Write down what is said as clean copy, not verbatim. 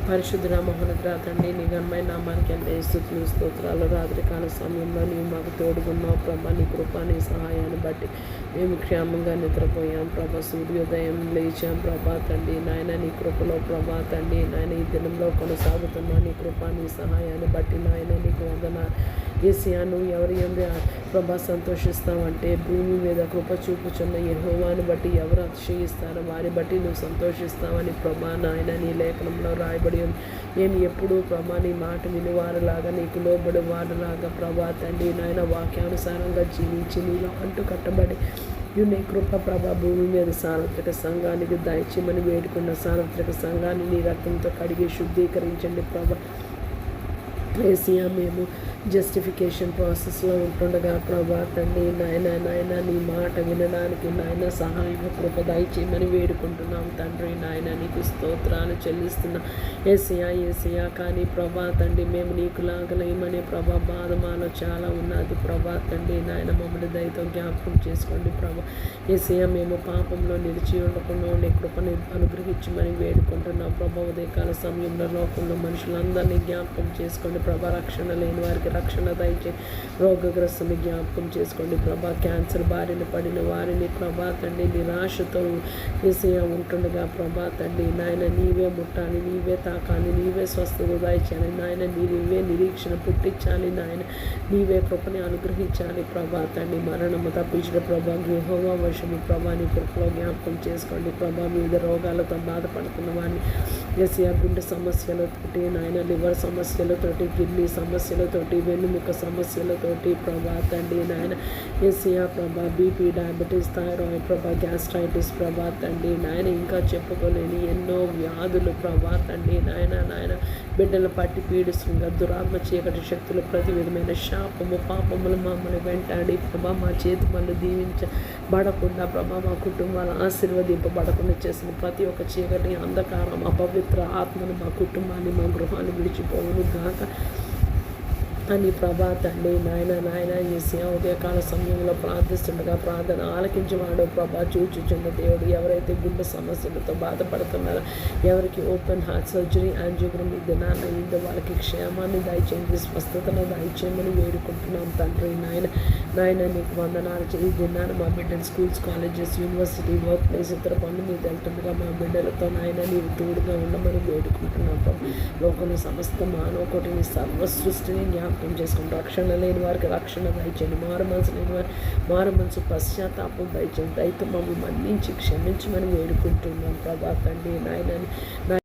పరిశుద్ధుడ మహోన్నతుడా తండ్రి నీ ఘనమైన నామానికి అన్ని స్తుతులు స్తోత్రాలు. రాత్రికాల సమయంలో నీవు మాకు తోడుగున్నావు ప్రభా. నీ కృప నీ సహాయాన్ని బట్టి మేము క్షేమంగా నిద్రపోయాం ప్రభా. సూర్యోదయం లేచాం ప్రభా తండ్రి. నాయన నీ కృపలో ప్రభా తండ్రి నాయన ఈ దినంలో కొనసాగుతున్నా నీ కృప నీ సహాయాన్ని బట్టి నాయన నీకు వందనాలు. యేసయ్యా నువ్వు ఎవరి యందు ప్రభా సంతోషిస్తావంటే భూమి మీద కృప చూపుచున్న యెహోవాను బట్టి ఎవరు అతిశయిస్తారో వారి బట్టి నువ్వు సంతోషిస్తావని ప్రభా నాయన నీ లేఖనంలో రాయబడి ఉంది. మేము ఎప్పుడూ ప్రభా నీ మాట వినివారులాగా నీకు లోబడి వారులాగా ప్రభా తండ్రి నాయన వాక్యానుసారంగా జీవించి నీలో అంటూ కట్టబడి నీ కృప ప్రభా భూమి మీద సార్వత్రిక సంఘానికి దయచేయమని వేడుకున్న సార్వత్రిక సంఘాన్ని నీ రక్తంతో కడిగి శుద్ధీకరించండి ప్రభా. యేసయ్యా మేము జస్టిఫికేషన్ ప్రాసెస్లో ఉంటుండగా ప్రభా తండ్రి నాయన నీ మాట వినడానికి నాయన సహాయం కృప దయచేయమని వేడుకుంటున్నాం తండ్రి. నాయన నీకు స్తోత్రాలు చెల్లిస్తున్నాం యేసయ్యా. కానీ ప్రభా తండ్రి మేము నీకు లాగలేమనే ప్రభా బాధ మాలో చాలా ఉన్నది ప్రభా తండ్రి. నాయన మమ్మల్ని దయతో జ్ఞాపకం చేసుకోండి ప్రభా. యేసయ్యా మేము పాపంలో నిలిచి ఉండకుండా నీ కృపని అనుగ్రహించమని వేడుకుంటున్నాం ప్రభా. ఉదయకాల సమయంలో లోకంలో మనుషులందరినీ జ్ఞాపకం చేసుకోండి ప్రభా. రక్షణ లేని వారికి రక్షణ దయచే రోగగ్రస్తుని జ్ఞాపకం చేసుకోండి ప్రభా. క్యాన్సర్ బారిన పడిన వారిని ప్రభా తండ్రి నిరాశతో యేసయ్యా ఉంటుండగా ప్రభా తండ్రి నాయన నీవే ముట్టాలి, నీవే తాకాలి, నీవే స్వస్థత దయచేయాలి నాయన. నీవే నిరీక్షణ పుట్టించాలి నాయన. నీవే కృపని అనుగ్రహించాలి ప్రభా తండ్రి. మరణము తప్పించిన ప్రభా గృహోవా వశము ప్రభా నీ కృపలో జ్ఞాపకం చేసుకోండి ప్రభా. వివిధ రోగాలతో బాధపడుతున్న వారిని యేసయ్యా గుండె సమస్యలతోటి నాయన లివర్ సమస్యలతోటి కిడ్నీ సమస్యలతోటి వెన్నుముక సమస్యలతోటి ప్రభా తండ్రి నాయన యేసయ్యా ప్రభా బీపీ డయాబెటీస్ థైరాయిడ్ ప్రభా గ్యాస్ట్రైటిస్ ప్రభా తండ్రి నాయన ఇంకా చెప్పుకోలేని ఎన్నో వ్యాధులు ప్రభా తండ్రి నాయన బిడ్డలు పట్టి పీడిస్తుండగా దురాత్మ చీకటి శక్తులు ప్రతి విధమైన శాపము పాపములు మమ్మల్ని వెంటాడి ప్రభా మా చేతి పనులు దీవించబడకుండా ప్రభా మా కుటుంబాలు ఆశీర్వదింపబడకుండా చేసిన ప్రతి ఒక్క చీకటి అంధకారం అపవిత్ర ఆత్మను మా కుటుంబాన్ని మా గృహాన్ని విడిచిపోవును గాక అని ప్రభా తండ్రి నాయన యేసయ్యా ఉదయకాల సమయంలో ప్రార్థిస్తుండగా ప్రార్థన ఆలకించేవాడు ప్రభా. చూచుచున్న దేవుడు ఎవరైతే గుండె సమస్యలతో బాధపడుతున్నారో ఎవరికి ఓపెన్ హార్ట్ సర్జరీ యాంజియోగ్రమీ దినాన్న అయిందో వాళ్ళకి క్షేమాన్ని దయచేయండి, స్వస్థతను దయచేయమని వేడుకుంటున్నాం తండ్రి. నాయన నీకు వందనాలు చేయి. దినాన మా బిడ్డలు schools colleges university work place ఇతర పనులు మీద వెళ్తుండగా మా బిడ్డలతో నాయన నీవు తోడుగా ఉండమని వేడుకుంటున్నాం ప్రభు. లోకంలో సమస్త మానవ కోటిని సర్వ సృష్టిని జ్ఞాపకం చేసుకుని రక్షణ లేని వారికి రక్షణ దయచేయండి, మారు మనసు లేని వారి మారు మనసు పశ్చాత్తాపం దయచేయండి. దయతో మమ్మల్ని మన్నించి క్షమించమని వేడుకుంటున్నాం ప్రభా తండ్రి నాయన.